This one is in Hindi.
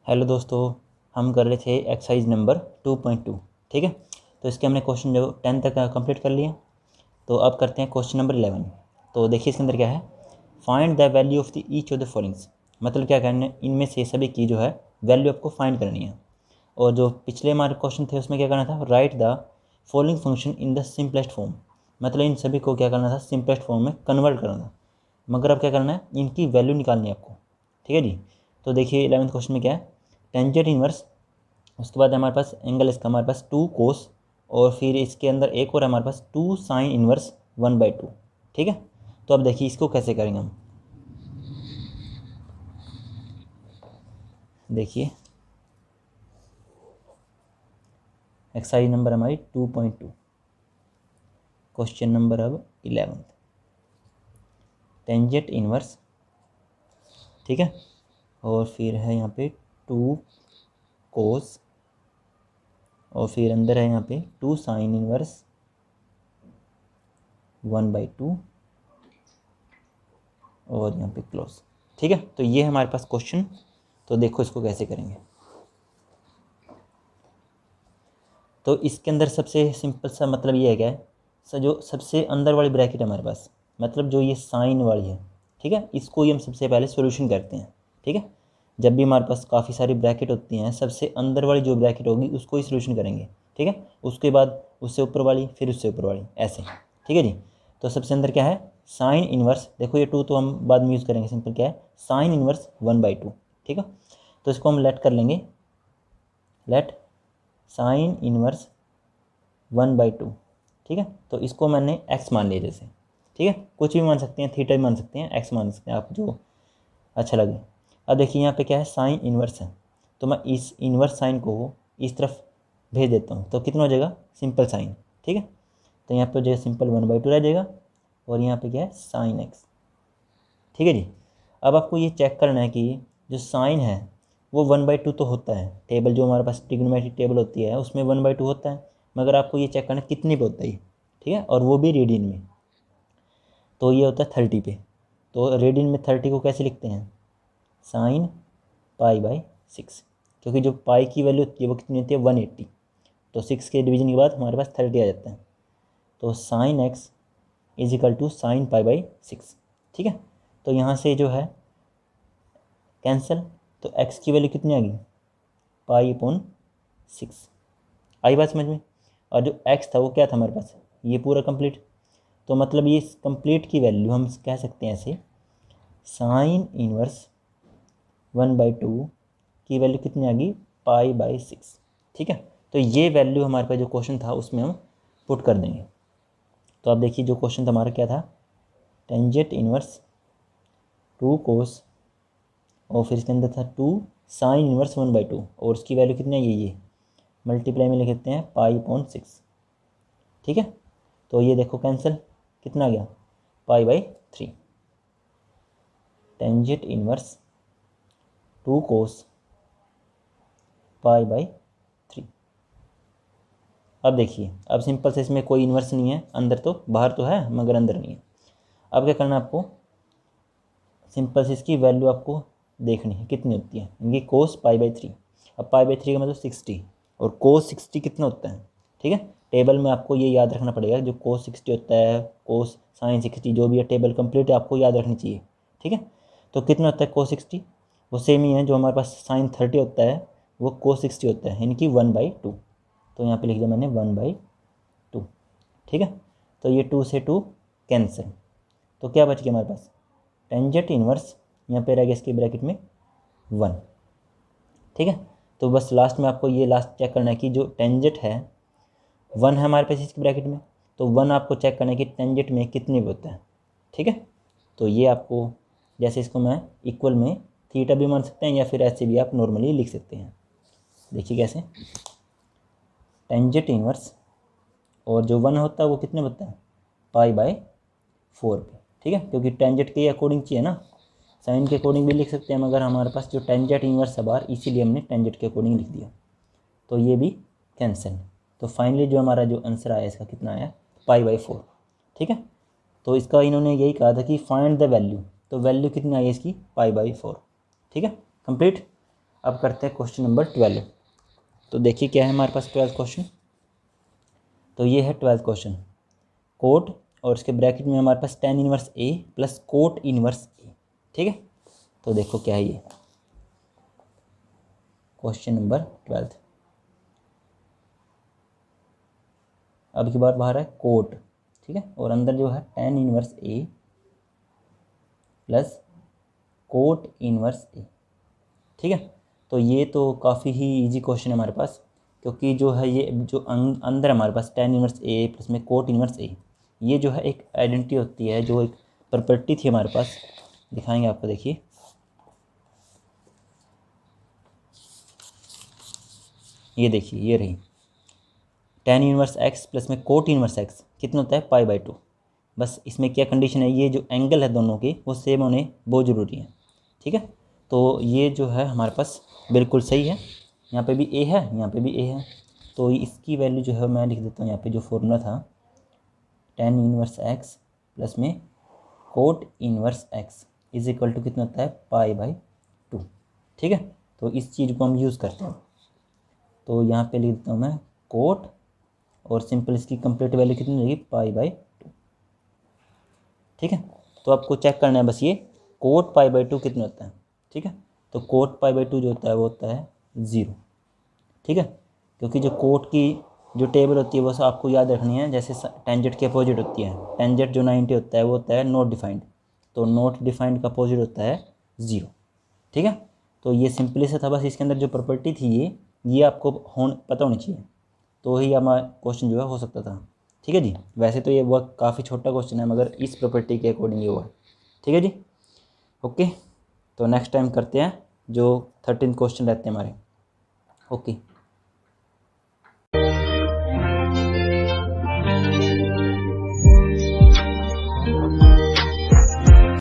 हेलो दोस्तों, हम कर रहे थे एक्सरसाइज नंबर 2.2। ठीक है, तो इसके हमने क्वेश्चन जो 10 तक कंप्लीट कर लिया। तो अब करते हैं क्वेश्चन नंबर 11। तो देखिए इसके अंदर क्या है, find the value of the each of the followings. मतलब क्या करना है, इनमें से सभी की जो है वैल्यू आपको फाइंड करनी है। और जो पिछले हमारे क्वेश्चन थे उसमें क्या करना था, right the following function in the simplest form. मतलब इन सभी को क्या करना था, सिंपलेस्ट फॉर्म में कन्वर्ट करना था। मगर अब क्या करना है, इनकी वैल्यू निकालनी है आपको। ठीक है जी। तो देखिए 11th क्वेश्चन में क्या है, टेंजेंट इनवर्स, उसके बाद हमारे पास एंगल इसका हमारे पास 2 कोस, और फिर इसके अंदर एक और हमारे पास 2 साइन इनवर्स 1/2। ठीक है, तो अब देखिए इसको कैसे करेंगे हम। देखिए एक्सरसाइज नंबर हमारी 2.2, क्वेश्चन नंबर अब 11, टेंजेंट इनवर्स। ठीक है, और फिर है यहाँ पे 2 कोस, और फिर अंदर है यहाँ पे 2 साइन इनवर्स 1/2, और यहाँ पे क्लोज। ठीक है, तो ये हमारे पास क्वेश्चन। तो देखो इसको कैसे करेंगे। तो इसके अंदर सबसे सिंपल सा मतलब ये है क्या है, जो सबसे अंदर वाली ब्रैकेट है हमारे पास, मतलब जो ये साइन वाली है, ठीक है, इसको ही हम सबसे पहले सॉल्यूशन करते हैं। ठीक है, जब भी हमारे पास काफ़ी सारी ब्रैकेट होती हैं, सबसे अंदर वाली जो ब्रैकेट होगी उसको ही सॉल्यूशन करेंगे। ठीक है, उसके बाद उससे ऊपर वाली, फिर उससे ऊपर वाली, ऐसे। ठीक है जी। तो सबसे अंदर क्या है, साइन इनवर्स। देखो ये 2 तो हम बाद में यूज़ करेंगे, सिंपल क्या है, साइन इनवर्स 1/2। ठीक है, तो इसको हम लेट कर लेंगे, लेट साइन इनवर्स 1/2। ठीक है, तो इसको मैंने एक्स मान लिया जैसे। ठीक है, कुछ भी मान सकते हैं, थीटा भी मान सकते हैं, एक्स मान सकते हैं, आप जो अच्छा लगे। अब देखिए यहाँ पे क्या है, साइन इनवर्स है, तो मैं इस इनवर्स साइन को इस तरफ भेज देता हूँ, तो कितना हो जाएगा, सिंपल साइन। ठीक है, तो यहाँ पे जो है सिंपल 1/2 रह जाएगा, और यहाँ पे क्या है, साइन एक्स। ठीक है जी। अब आपको ये चेक करना है कि जो साइन है वो 1/2 तो होता है, टेबल जो हमारे पास ट्रिग्नोमेट्रिक टेबल होती है उसमें 1/2 होता है, मगर आपको ये चेक करना है कितने पे होता है ये। ठीक है, और वो भी रेडियन में। तो ये होता है 30 पे। तो रेडियन में 30 को कैसे लिखते हैं, साइन पाई/6, क्योंकि जो पाई की वैल्यू होती है वो कितनी होती है, 180। तो 6 के डिवीजन के बाद हमारे पास 30 आ जाता है। तो sine x is equal to sine पाई/6। ठीक है, तो यहाँ से जो है कैंसिल, तो x की वैल्यू कितनी आ गई, पाई/6। आई बात समझ में। और जो x था वो क्या था हमारे पास, ये पूरा कंप्लीट। तो मतलब ये कंप्लीट की वैल्यू हम कह सकते हैं ऐसे, साइन इनवर्स 1/2 की वैल्यू कितनी आ गई, पाई/6। ठीक है, तो ये वैल्यू हमारे पास जो क्वेश्चन था उसमें हम पुट कर देंगे। तो आप देखिए जो क्वेश्चन था हमारा क्या था, टेंजेंट इनवर्स 2 कोस, और फिर इसके अंदर था 2 साइन इनवर्स 1/2, और उसकी वैल्यू कितनी है, ये मल्टीप्लाई में लिख देते हैं पाई/6। ठीक है, तो ये देखो कैंसिल, कितना आ गया, पाई/3। टेंजेंट इनवर्स 2 कोस पाई/3। अब देखिए, अब सिंपल से इसमें कोई इन्वर्स नहीं है, अंदर तो बाहर तो है मगर अंदर नहीं है। अब क्या करना है आपको, सिंपल से इसकी वैल्यू आपको देखनी है कितनी होती है, इनकी कोस पाई/3। अब पाई/3 का मतलब 60, और कोस 60 कितना होता है। ठीक है, टेबल में आपको ये याद रखना पड़ेगा, जो कोस 60 होता है, कोस साइन 60, जो भी है टेबल कंप्लीट आपको याद रखनी चाहिए। ठीक है, तो कितना होता है कोस 60, वो सेम ही है जो हमारे पास साइन 30 होता है, वो कोस 60 होता है, यानी कि 1/2। तो यहाँ पे लिख दिया मैंने 1/2। ठीक है, तो ये 2 से 2 कैंसिल, तो क्या बच गया हमारे पास, टेंजेंट इनवर्स, यहाँ पे रह गया इसकी ब्रैकेट में 1। ठीक है, तो बस लास्ट में आपको ये लास्ट चेक करना है कि जो टेंजेंट है 1 है हमारे पास इसकी ब्रैकेट में, तो 1 आपको चेक करना है कि टेंजेंट में कितने पे होता है। ठीक है, तो ये आपको, जैसे इसको मैं इक्वल में थीटा भी मान सकते हैं, या फिर ऐसे भी आप नॉर्मली लिख सकते हैं। देखिए कैसे, टेंजेंट इनवर्स, और जो 1 होता है वो कितने होता है, पाई/4 पे। ठीक है, क्योंकि टेंजेंट के अकॉर्डिंग चाहिए ना, साइन के अकॉर्डिंग भी लिख सकते हैं, मगर हमारे पास जो टेंजेंट इनवर्स है बाहर, इसीलिए हमने टेंजेंट के अकॉर्डिंग लिख दिया। तो ये भी कैंसिल, तो फाइनली जो हमारा जो आंसर आया इसका कितना आया, पाई/4। ठीक है, तो इसका इन्होंने यही कहा था कि फाइंड द वैल्यू, तो वैल्यू कितनी आई है इसकी, पाई/4। ठीक है, कंप्लीट। अब करते हैं क्वेश्चन नंबर 12। तो देखिए क्या है हमारे पास 12th क्वेश्चन। तो ये है 12th क्वेश्चन, कोट और इसके ब्रैकेट में हमारे पास tan इनवर्स ए प्लस कोट इनवर्स ए। ठीक है, तो देखो क्या है ये क्वेश्चन नंबर 12। अब की बार बाहर है कोट, ठीक है, और अंदर जो है tan इनवर्स ए प्लस कोट इनवर्स ए। ठीक है, तो ये तो काफ़ी ही इजी क्वेश्चन है हमारे पास, क्योंकि जो है ये जो अंदर हमारे पास tan इनवर्स ए प्लस में कोट इनवर्स ए, ये जो है एक आइडेंटिटी होती है, जो एक प्रॉपर्टी थी हमारे पास, दिखाएंगे आपको। देखिए ये देखिए, ये रही tan इनवर्स एक्स प्लस में कोट इनवर्स एक्स कितना होता है π/2। बस इसमें क्या कंडीशन है, ये जो एंगल है दोनों के वो सेम होने बहुत ज़रूरी है। ठीक है, तो ये जो है हमारे पास बिल्कुल सही है। यहाँ पे भी ए है, यहाँ पे भी ए है, तो इसकी वैल्यू जो है मैं लिख देता हूँ यहाँ पे जो फॉर्मूला था, tan इनवर्स एक्स प्लस में cot inverse x is equal to कितना होता है π/2। ठीक है, तो इस चीज़ को हम यूज़ करते हैं। तो यहाँ पे लिख देता हूँ मैं कोट, और सिंपल इसकी कंप्लीट वैल्यू कितनी हो जाएगी π/2। ठीक है, तो आपको चेक करना है बस ये कोट π/2 कितना होता है। ठीक है, तो कोट π/2 जो होता है वो होता है 0। ठीक है, क्योंकि जो कोट की जो टेबल होती है वो आपको याद रखनी है, जैसे टेंजेंट की अपोजिट होती है, टेंजेंट जो 90 होता है वो होता है नॉट डिफाइंड, तो नॉट डिफाइंड का अपोजिट होता है 0। ठीक है, तो ये सिंपली सा था, बस इसके अंदर जो प्रॉपर्टी थी ये आपको पता होनी चाहिए, तो ही हमारा क्वेश्चन जो है हो सकता था। ठीक है जी, वैसे तो ये वर्क काफ़ी छोटा क्वेश्चन है, मगर इस प्रॉपर्टी के अकॉर्डिंग ये हुआ है। ठीक है जी, ओके, तो नेक्स्ट टाइम करते हैं जो 13 क्वेश्चन रहते हैं हमारे। ओके।